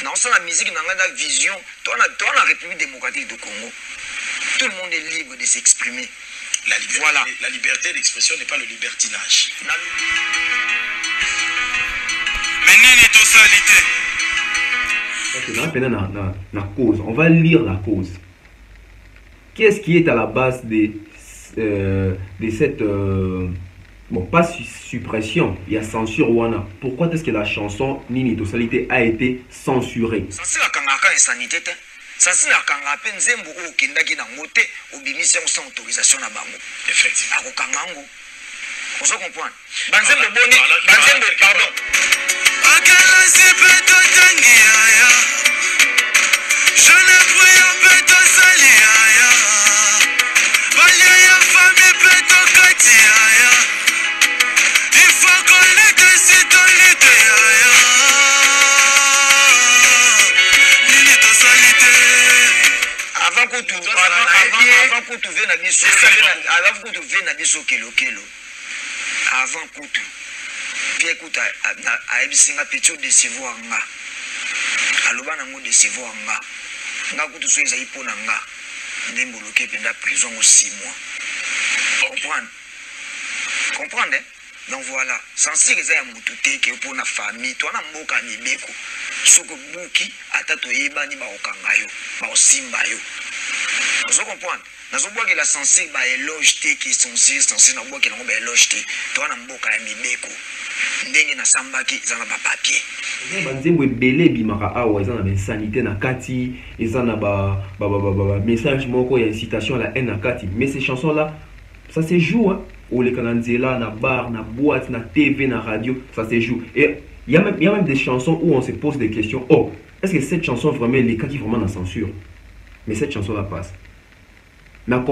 Dans la musique, dans la vision, dans la République démocratique du Congo, tout le monde est libre de s'exprimer. Voilà. La liberté d'expression n'est pas le libertinage. Mais nini totalité. Cause. On va lire la cause. Qu'est-ce qui est à la base de cette bon, pas suppression, il y a censure wana. Pourquoi est-ce que la chanson Nini Totalité a été censurée? C'est la kangaka insanité. Ça c'est la kangaka nzembo o kindaki na ngote au bimisi sans autorisation na bango. Effectivement. Ako kangango. On se comprend. Banzembo boni, banzembo pardon. Akala sepe totangi aya. Je ne prie un peu de sali aya. Balia ya famille peut to kati aya. Il faut qu'on les décide de lutter aya. Nini totalité. Avant que tu viennes à biso, avant que tu viennes à biso kilo. Avant que tu puis écoute à ebisinga petit décevoir nga. Aloba na ngo décevoir nga. Nga kutu so ezali pona nga. Ndembo loke penda prison au 6 mois. Comprendre? Donc voilà, sans que ça ya mutu teke pour na famille, toi na mboka mibeko. Soko buki atato yebani ba okanga yo, ba osimba yo. Vous comprenez? Nous avons que la censure ba éloge te qui censure na bois qui na ba éloge te. Toi na mboka ya mibeko. Ndenge na sambaki za na ba papier. Banzembo ebele bimaka awa eza na insanité na kati, eza na ba message moko ya incitation à la haine na kati. Mais ces chansons là, ça se joue hein. Ou les cananzela, na bar, na boîte, na TV, na radio, ça se joue. Et il y a même des chansons où on se pose des questions. Oh, est-ce que cette chanson vraiment, les cas qui vraiment la censure? Mais cette chanson là passe. Mais à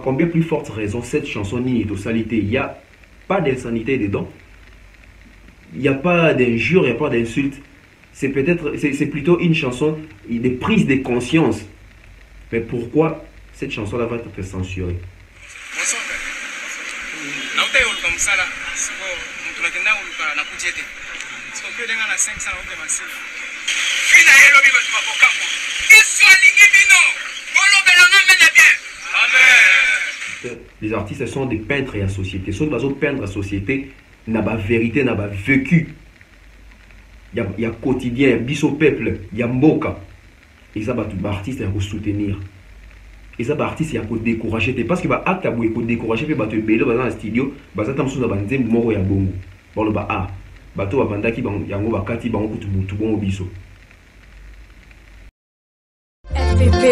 combien plus forte raison cette chanson Nini Totalité, il n'y a pas d'insanité dedans. Il n'y a pas d'injures, il n'y a pas d'insultes. C'est plutôt une chanson de prise de conscience. Mais pourquoi cette chanson là va être censurée? Les artistes sont des peintres et la société. Ceux qui vont peindre la société, n'a pas vérité, n'a pas vécu. Il y a quotidien, il y a biso peuple, il y a mboka. Et ça, tout artiste il faut soutenir. Et ça, artiste il faut décourager. Parce que acte il faut décourager, puis tu es dans le studio, ça t'as besoin d'un zem moro ya bongo. Bon le ba bato babanda ki yango bakati bango kutu butu bongo biso. FPP.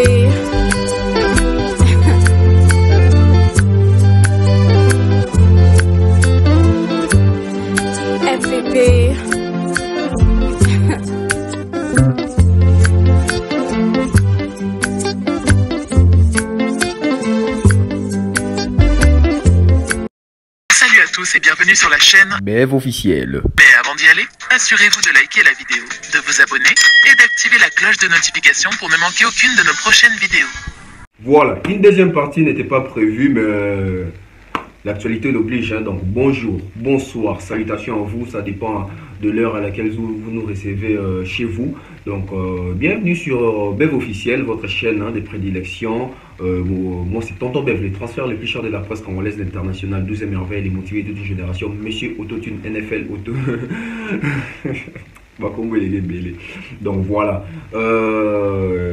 Salut à tous et bienvenue sur la chaîne BF officiel. Mais avant d'y aller, assurez-vous de liker la vidéo, de vous abonner et d'activer la cloche de notification pour ne manquer aucune de nos prochaines vidéos. Voilà, une deuxième partie n'était pas prévue, mais l'actualité l'oblige. Hein, donc bonjour, bonsoir, salutations à vous, ça dépend de l'heure à laquelle vous nous recevez chez vous. Donc bienvenue sur Bev officiel, votre chaîne hein, des prédilections. Moi c'est Tonton Bev, les transferts les plus chers de la presse congolaise, l'international, 12e merveille, les motivés de toute une génération, Monsieur Autotune, NFL Auto. Donc voilà,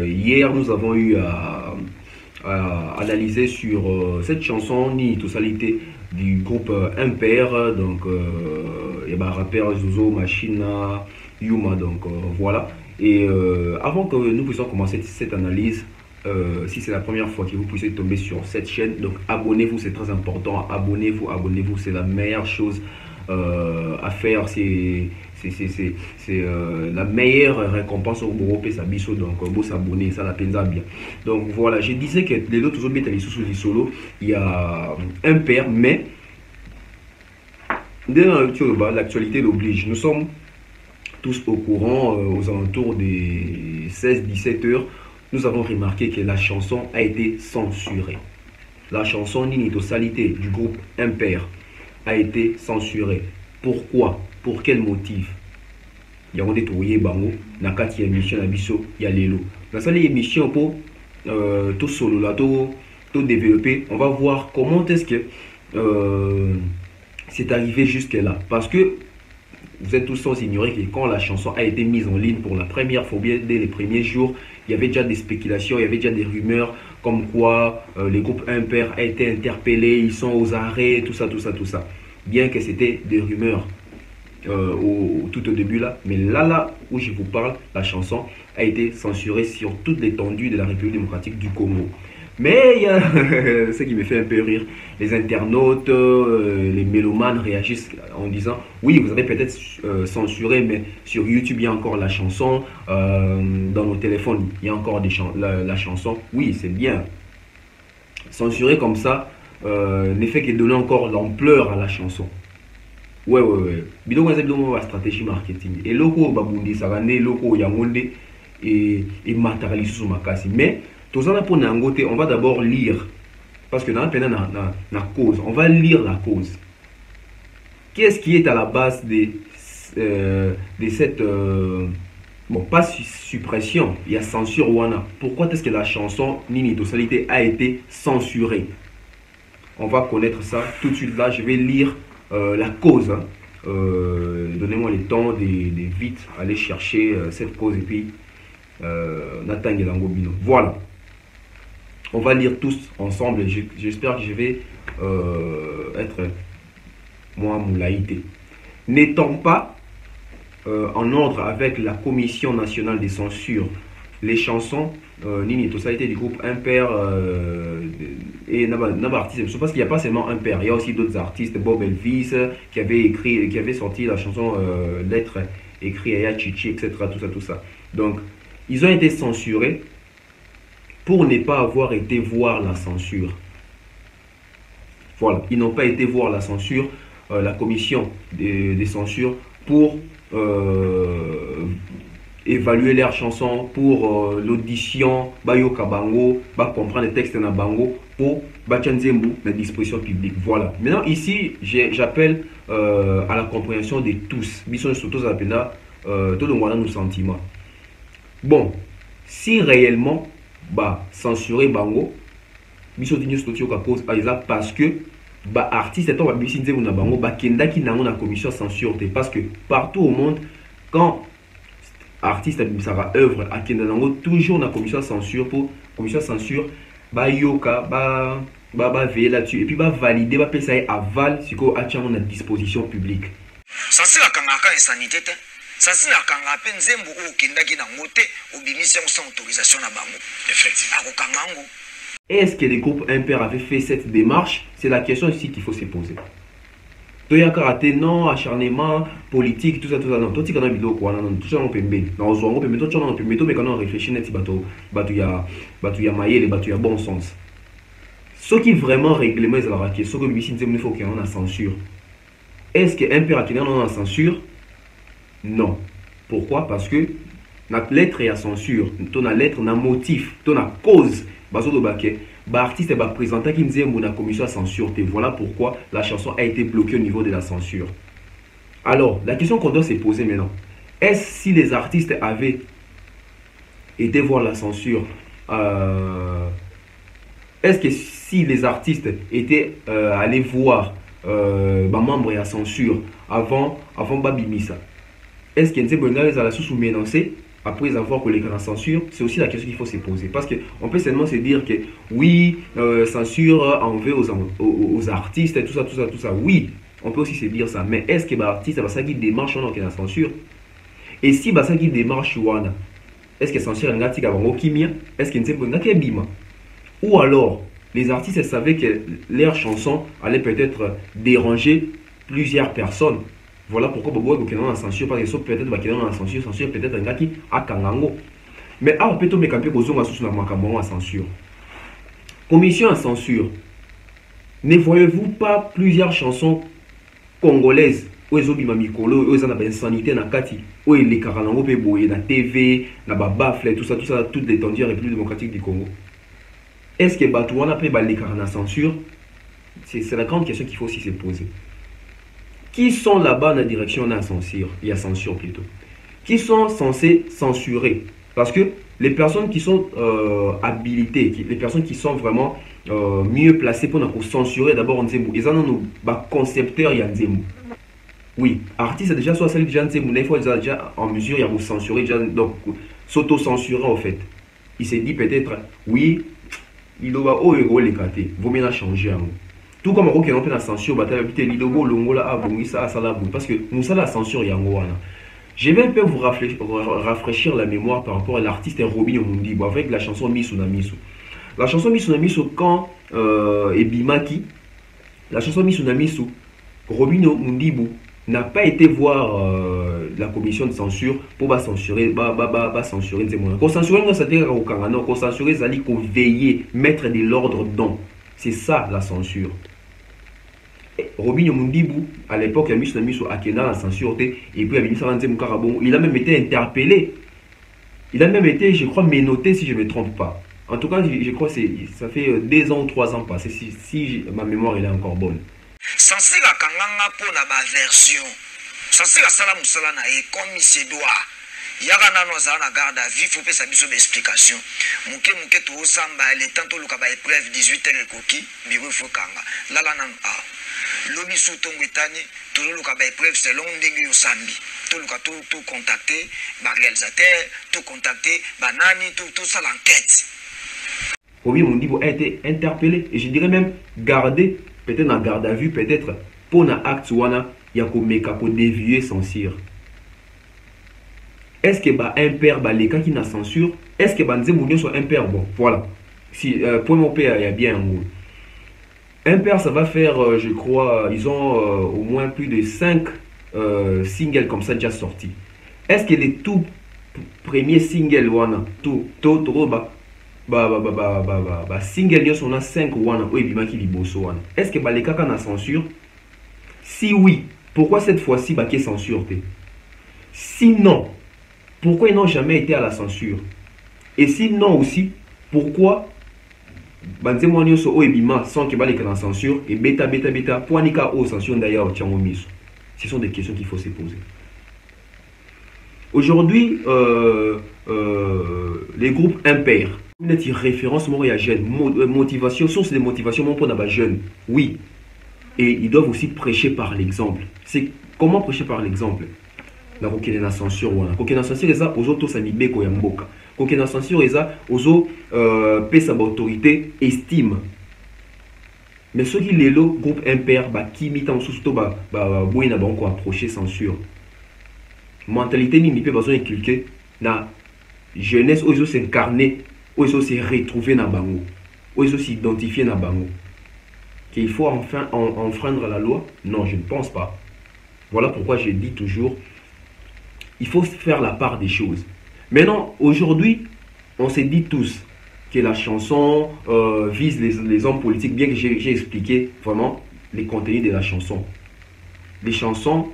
hier nous avons eu à analyser sur cette chanson Nini Totalité du groupe Impair, donc il y a un rappeur Zozo, Machina, Yuma, donc voilà. Et avant que nous puissions commencer cette analyse, si c'est la première fois que vous puissiez tomber sur cette chaîne, donc abonnez-vous, c'est très important. Abonnez-vous, c'est la meilleure chose à faire. C'est la meilleure récompense au Europe, ça biso, donc vous s'abonner, ça la peine bien. Donc voilà, je disais que les autres sous solo, il y a un père, mais dans l'actualité l'oblige. Nous sommes tous au courant, aux alentours des 16-17 heures, nous avons remarqué que la chanson a été censurée. La chanson Nini Totalité du groupe Impair a été censurée. Pourquoi? Pour quel motif? yango nde toye bango na kati ya émission na biso ya lelo. Nasali émission pour tout solo là, tout développer. On va voir comment est-ce que c'est arrivé jusque là, parce que vous êtes tous sans ignorer que quand la chanson a été mise en ligne pour la première fois, bien dès les premiers jours, il y avait déjà des spéculations, il y avait déjà des rumeurs comme quoi les groupes Impair a été interpellés, ils sont aux arrêts, tout ça. Bien que c'était des rumeurs tout au début là, mais là où je vous parle, la chanson a été censurée sur toute l'étendue de la République démocratique du Congo. Mais il y a ce qui me fait un peu rire, les internautes, les mélomanes réagissent en disant oui, vous avez peut-être censuré, mais sur YouTube il y a encore la chanson, dans nos téléphones il y a encore la chanson. Oui, c'est bien. Censurer comme ça ne fait que donner encore l'ampleur à la chanson. Ouais. Bidon la stratégie marketing. Et loko babundi sarane loko yamonde et matérialiser sur ma casse. Mais tout ça pour n'angoter, on va d'abord lire, parce que dans la cause, on va lire la cause. Qu'est-ce qui est à la base de cette bon, pas suppression, il y a censure wana. Pourquoi est-ce que la chanson Nini Tosalité a été censurée? On va connaître ça tout de suite. Là, je vais lire la cause. Hein. Donnez-moi le temps de vite aller chercher cette cause et puis Nathan Gelangobino. Voilà. On va lire tous ensemble. J'espère que je vais être moi moulaïté. N'étant pas en ordre avec la Commission nationale des censures, les chansons Nini Tosalité du groupe Impair et Naba artiste. Je pense qu'il n'y a pas seulement Impair, il y a aussi d'autres artistes, Bob Elvis qui avait sorti la chanson Lettre écrit à Yachichi, etc. Tout ça. Donc ils ont été censurés pour ne pas avoir été voir la censure. Voilà, ils n'ont pas été voir la censure, la commission des censures pour évaluer leurs chansons, pour l'audition, bayoka bango, comprendre les textes na bango, pour bachanzembu la disposition publique. Voilà. Maintenant ici, j'appelle à la compréhension de tous. Bison surtout appela tout le monde nos sentiments. Bon, si réellement censurer bango, bison digno stotio ka cause parce que artiste étant babisinze na bango kenda ki nango na commission censure, parce que partout au monde quand artiste a œuvre à Kendanango, toujours dans la commission censure pour commission censure yoka veiller là-dessus et puis valider ça aval ce qu'on a à disposition publique. Censure à sanité, censure à peine zembo ou kendaki na moté ou bimission sans autorisation na bango. Effectivement. Est-ce que les groupes Impair avaient fait cette démarche? C'est la question ici qu'il faut se poser. Toya karaté non, acharnement politique, tout ça non. Toi tu connais vidéo quoi non, tout ça on peut bien. Dans on peut mettre on peut mettre mais quand on réfléchit net bateau ya maïe bateau ya bon sens. Ce qui vraiment règlement est la question, ce que lui il faut qu'il y ait une censure. Est-ce que Impair a une censure? Non. Pourquoi? Parce que notre lettre est à censure, ton lettre na motif, ton cause bazo do baké. Artiste présenté qui me disait la commission à censure. Voilà pourquoi la chanson a été bloquée au niveau de la censure. Alors, la question qu'on doit se poser maintenant, est-ce si les artistes avaient été voir la censure, est-ce que si les artistes étaient allés voir membre de la censure avant Babimisa, est-ce qu'il y a des sous menacés après avoir collé la censure? C'est aussi la question qu'il faut se poser. Parce qu'on peut seulement se dire que oui, censure envers aux artistes, et tout ça. Oui, on peut aussi se dire ça. Mais est-ce que l'artiste a ça qui démarche dans la censure? Et si ça qui démarche, est-ce que censure est un avant kimia? Est-ce qu'il y a un bima? Ou alors, les artistes savaient que leurs chansons allaient peut-être déranger plusieurs personnes. Voilà pourquoi Bobo est dans la censure, parce que peut-être qu'il est dans la censure peut-être un gars qui a Kangango. Mais à peut-être me camper aux hommes sous la macabon à censure. Commission à censure. Ne voyez-vous pas plusieurs chansons congolaises où ils ont mis Mikolo, où ils ont une sanité na kati, où les Karanango pe boye na TV, na babafle, tout ça, toute l'étendue de la République démocratique du Congo. Est-ce que Batouana peut les Karana censure? C'est la grande question qu'il faut aussi se poser. Qui sont là-bas dans la direction de la censure? Il y a censure plutôt. qui sont censés censurer. Parce que les personnes qui sont habilitées, les personnes qui sont vraiment mieux placées pour nous censurer, d'abord Nzembo, ils ont nos concepteurs Nzembo. Oui, artiste déjà soit celle déjà Nzembo, il faut déjà en mesure de censurer, donc s'auto-censurer en fait. Il s'est dit peut-être, oui, il doit les cater, vaut mieux changer. Tout comme on peut la censure, parce que nous sommes la censure Yangoana. Je vais un peu vous rafraîchir la mémoire par rapport à l'artiste Robinho Mundibo avec la chanson Misuna Misu. La chanson Misuna Misu, quand Ebimaki, la chanson Misuna Misu, Robinho Mundibo n'a pas été voir la commission de censure pour censurer censurer Nzembo. Qu'on censurer non, c'est-à-dire qu'on censurer, c'est-à-dire qu'on veiller, mettre de l'ordre dans. C'est ça la censure. Robinho Mundibu, à l'époque, il a mis sur Akena la censure, et puis il a même été interpellé. Il a même été, je crois, menotté si je ne me trompe pas. En tout cas, je crois que ça fait 2 ans ou 3 ans passés, si ma mémoire est encore bonne. Censé la kanganga pour la version. Censé la salam salana et comme il se doit. Yaga nano za na garde à vue, faut que ça biso d'explication. Muke to samba le tanto luka ba épreuve 18h koki, biro faut kanga. Lala nan a. Lobi sous ton guetani, tout le luka ba épreuve selon ndenge yo sambi. Tout luka tout contacter, ba réalisateur, tout contacter, banani, tout ça l'enquête. Robinho Mundibo a été interpellé et je dirais même gardé, peut-être en garde à vue, peut-être pour un acte wana yakomeka pour dévier censure. Est-ce que un père les cas qui n'a censure, est-ce que Nzembo soit un père bon, voilà. Si pour mon père il y a bien un mot. Un père ça va faire je crois ils ont au moins plus de 5 singles comme ça déjà sortis. Est-ce que les tout premiers singles wana tout single yo on a 5 wana ou ebimaki liboso wana. Est-ce que les cas na censure? Si oui, pourquoi cette fois-ci qui est censure? Sinon, pourquoi ils n'ont jamais été à la censure? Et sinon aussi, pourquoi Nzembo nyonso o ebima sans que baleka na censure et beta poanika o censure d'ailleurs tiango miso? Ce sont des questions qu'il faut se poser. Aujourd'hui, les groupes impairs, une référence à jeunes, motivation, source de motivation pour les jeunes, oui. Et ils doivent aussi prêcher par l'exemple. C'est comment prêcher par l'exemple? La coquine na censure wana. Coquine na censure eza aux autres sanibeko ya mboka. Coquine na censure eza aux autres pesa ba autorité estime. Mais ceux qui lelo groupe impair ba kimi tant surtout ba boina ba encore approcher censure. Mentalité ni peut besoin inculquer na jeunesse aux autres s'incarner, aux autres se retrouver na bango, aux autres s'identifier na bango. Qu'il faut enfin enfreindre la loi? Non, je ne pense pas. Voilà pourquoi je dis toujours, il faut faire la part des choses. Maintenant, aujourd'hui, on s'est dit tous que la chanson vise les hommes politiques, bien que j'ai expliqué vraiment les contenus de la chanson. Les chansons,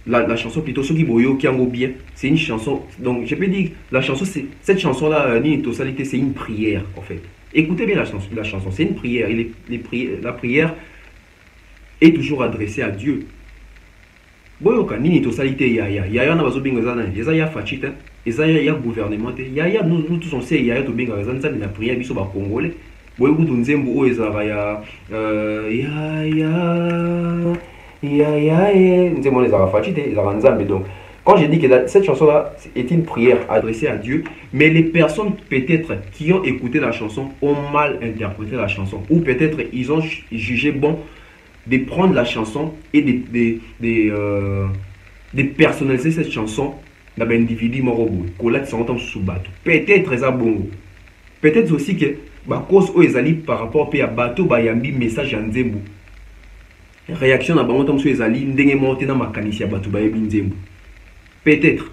la chanson plutôt, ce qui boyo qui en bien, c'est une chanson. Donc, je peux dire, la chanson, cette chanson-là, ni totalité, c'est une prière en fait. Écoutez bien la chanson, c'est une prière. La prière est toujours adressée à Dieu. Boyoka nini totalité ya na bazobinga zana ya fachita ya gouvernement nous tous on sait ya to binga zana na prière biso ba congolais boyo kutu Nzembo o ezara Nzembo les ara fachita ezara nzambe. Donc quand je dis que cette chanson-là est une prière adressée à Dieu, mais les personnes peut-être qui ont écouté la chanson ont mal interprété la chanson, ou peut-être ils ont jugé bon de prendre la chanson et de personnaliser cette chanson dans l'individu morobo. Peut-être ça bon. Peut-être aussi que cause aux ezali par rapport à bateau bayambi message à Nzembo. Réaction à bango tamso ezali ndenge monté na makanisi ya bateau bayebi Nzembo. Peut-être.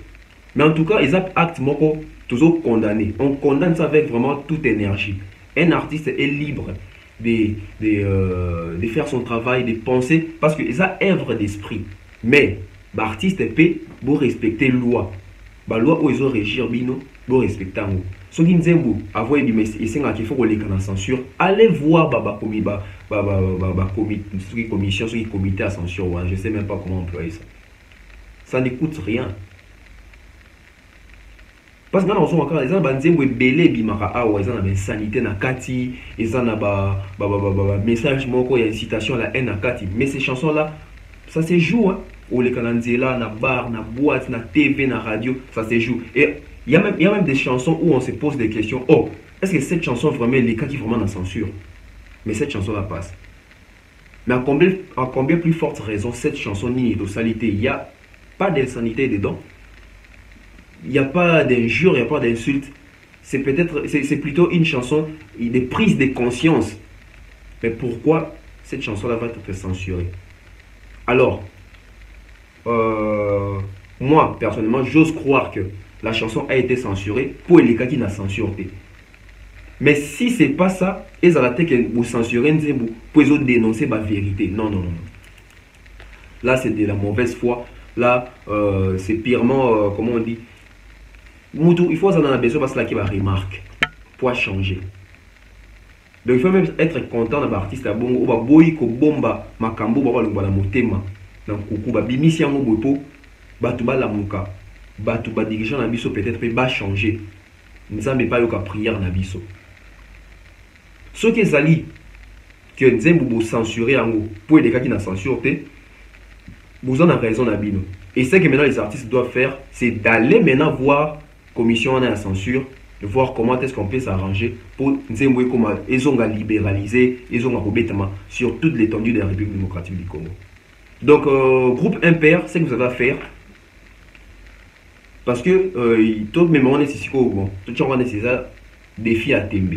Mais en tout cas, les actes moko toujours condamnés. On condamne ça avec vraiment toute énergie. Un artiste est libre de faire son travail, de penser, parce que ça œuvre d'esprit. Mais l'artiste peut respecter la loi. La loi où ils ont régir bino, pour respecter. Ce qui Nzembo avoir dit mais il faut qu'on les la censure. Allez voir commission, ce comité à censure. Je ne sais même pas comment employer ça. Ça ne coûte rien. parce que dans encore les gens nzembo ebele bimaka awa ils ont une sanité na kati, ils ont ba message moko ya incitation à la haine na kati, mais ces chansons là ça se joue hein. Ou les kananzela na bar, na boîte, na TV, na radio, ça se joue. Et il y a même des chansons où on se pose des questions. Oh, est-ce que cette chanson vraiment les cas qui vraiment la censure? Mais cette chanson là passe. Mais à combien plus forte raison cette chanson ni de salité, il n'y a pas d'insanité dedans. Il n'y a pas d'injures, il n'y a pas d'insultes. C'est plutôt une chanson de prise de conscience. Mais pourquoi cette chanson-là va être censurée? Alors, moi, personnellement, j'ose croire que la chanson a été censurée pour les cas qui n'a censuré. Mais si c'est pas ça, ils ont que vous censurez pour dénoncer ma vérité. Non, non, non. Là, c'est de la mauvaise foi. Là, c'est purement, comment on dit, il faut en avoir besoin parce que là, qui va remarque pour changer. Donc, il faut même être content d'un artiste à bon, ou ba boy ko bomba makambo ba balongwa na motema. Donc, kuku ba bimisi yango bopo, batu ba lamuka, batu ba dirigeant na biso peut-être ba changer. Nzambe pa yoka prière na biso. Ce qui est ali que Nzembo bo censurer yango pour les cas qui na censuré, vous en avez raison na bino. Et ce que maintenant les artistes doivent faire, c'est d'aller maintenant voir commission en la censure, de voir comment est-ce qu'on peut s'arranger pour Nzembo comment ils ont libéralisé, ils ont robétement sur toute l'étendue de la République démocratique du Congo. Donc groupe impair, c'est ce que vous avez à faire parce que tout même on est ici bon, tout le monde est ça défi à tembe.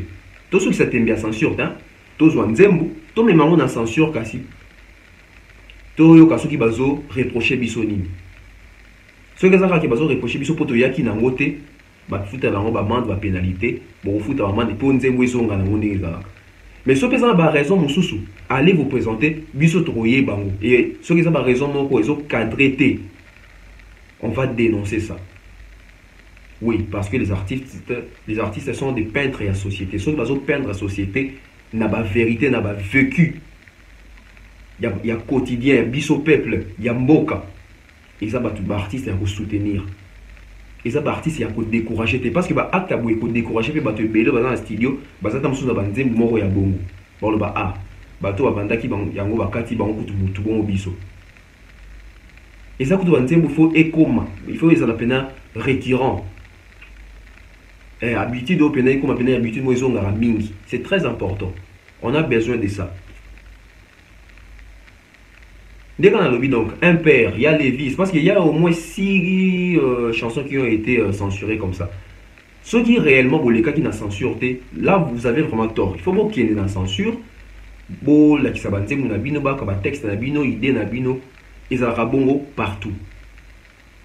Tout ce qui ça tembe à censure hein, tout zo Nzembo, tout même on a censure kasi. Tout yo kaso ki bazo reprocher biso nini. Ce que ça qui bazo reprocher biso poto yaki na ngote ba futa bango ba mande ba pénalité bon futa ba mande pour Nzembo ezonga na ngondé ezalaka. Mais ce qui a raison mususu allez vous présenter biso troyer bango et ce qui a raison moko ezo cadrer on va dénoncer ça. Oui, parce que les artistes sont des peintres et la société. Ceux qui vont peindre la société n'a pas vérité, n'a pas vécu. Il y a quotidien, il y a biso peuple, il y a mboka. Et ça, tout artiste, il faut soutenir. Et ça, artiste, il faut décourager. Parce que acte à il faut décourager, il faut te dans le studio, ça t'a mis dans le moro ya bongo. Bon, le ah, bateau abanda qui yango bakati bango tout bon biso. Et ça, il faut écoma. Il faut les appeler récurrent. Habitude au pénal, comme appelé habitude, c'est très important. On a besoin de ça. Dès qu'on a le donc impair, il y a les vices, parce qu'il y a au moins 6 chansons qui ont été censurées comme ça. Ceux qui réellement, pour les cas qui n'ont censuré, là vous avez vraiment tort. Il faut pas qu'il y ait une censure. Bon, la qui s'abandonne, mon abino, comme texte, nabino, idée, nabino, ils arabongo partout.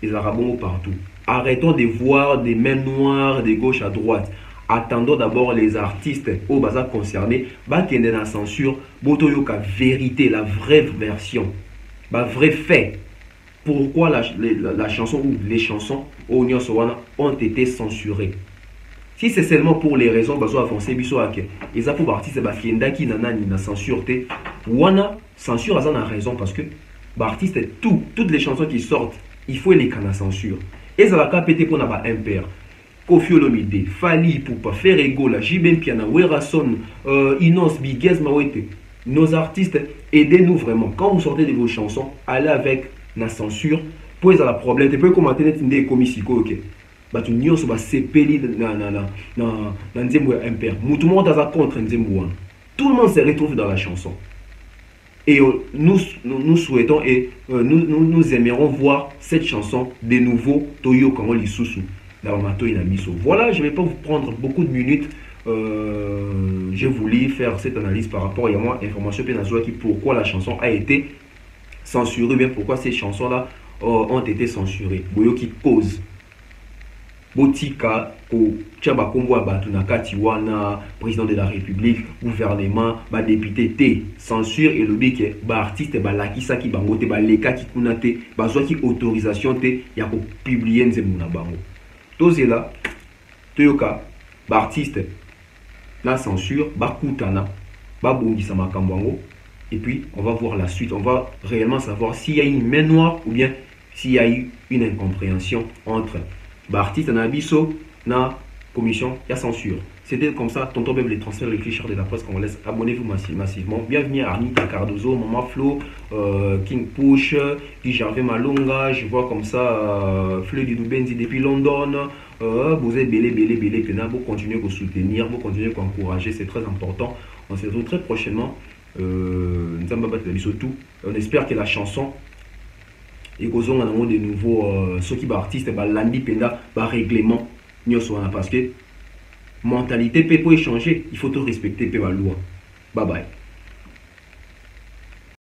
Ils arabongo partout. Arrêtons de voir des mains noires de gauche à droite. Attendons d'abord les artistes au bazar concernés. Bah qui est dans la censure. Botoyoka vérité, la vraie version. Bah vrai fait. Pourquoi la chanson ou les chansons au Nyon Sowana ont été censurées. Si c'est seulement pour les raisons bazo avancé biso ake. Ils a pour artiste bah qui est qui nana ni na censure te. Wana censure a ça raison parce que bah artiste toutes les chansons qui sortent, il faut les canaux censure. Et ça va péter pour n'avoir impair. Kofi Olomide, Fali Poupa, Ferregola, Jiben Piana, Werason, Inos, Biguez Mawete. Nos artistes, aidez-nous vraiment. Quand vous sortez de vos chansons, allez avec la censure. Pour les problème, tu peux commenter des commissions. Ok. Bah tu n'y as pas sepeli dans Nzembo impair. Tout le monde a contre Nzembo. Tout le monde se retrouve dans la chanson. Et nous souhaitons et nous aimerions voir cette chanson de nouveau Toyo Kango Lisusu dans Mato Inamiso. Voilà, je ne vais pas vous prendre beaucoup de minutes. J'ai voulu faire cette analyse par rapport à moi, information qui pourquoi la chanson a été censurée, bien pourquoi ces chansons-là ont été censurées. Boyo qui cause. Botika ko tchaba kombo abatu na kati wana président de la République, gouvernement, ba député té censure et lobby que ba artiste ba lakisa ki bango te ba leka ki kuna te ba zwa ki autorisation te ya ko publier nzembo na bango. Tozela toyoka ba artiste la censure ba kutana ba bongisa makambo bango et puis on va voir la suite, on va réellement savoir s'il y a une main noire ou bien s'il y a eu une incompréhension entre artiste na biso na commission, il y a censure. C'était comme ça, tonton même les transferts, les clichés de la presse congolaise. Abonnez-vous massivement. Bienvenue à Anita Cardozo, Maman Flo, King Push, Guy Gervais Malonga. Je vois comme ça Fleu du Dubenzi depuis London. Vous êtes belé, vous continuez à soutenir, vous continuez à encourager, c'est très important. On se retrouve très prochainement. On espère que la chanson et qu'on a de nouveaux ceux qui sont artistes, lundi penda, règlement, parce que mentalité peut échanger, il faut tout respecter, la loi. Bye bye.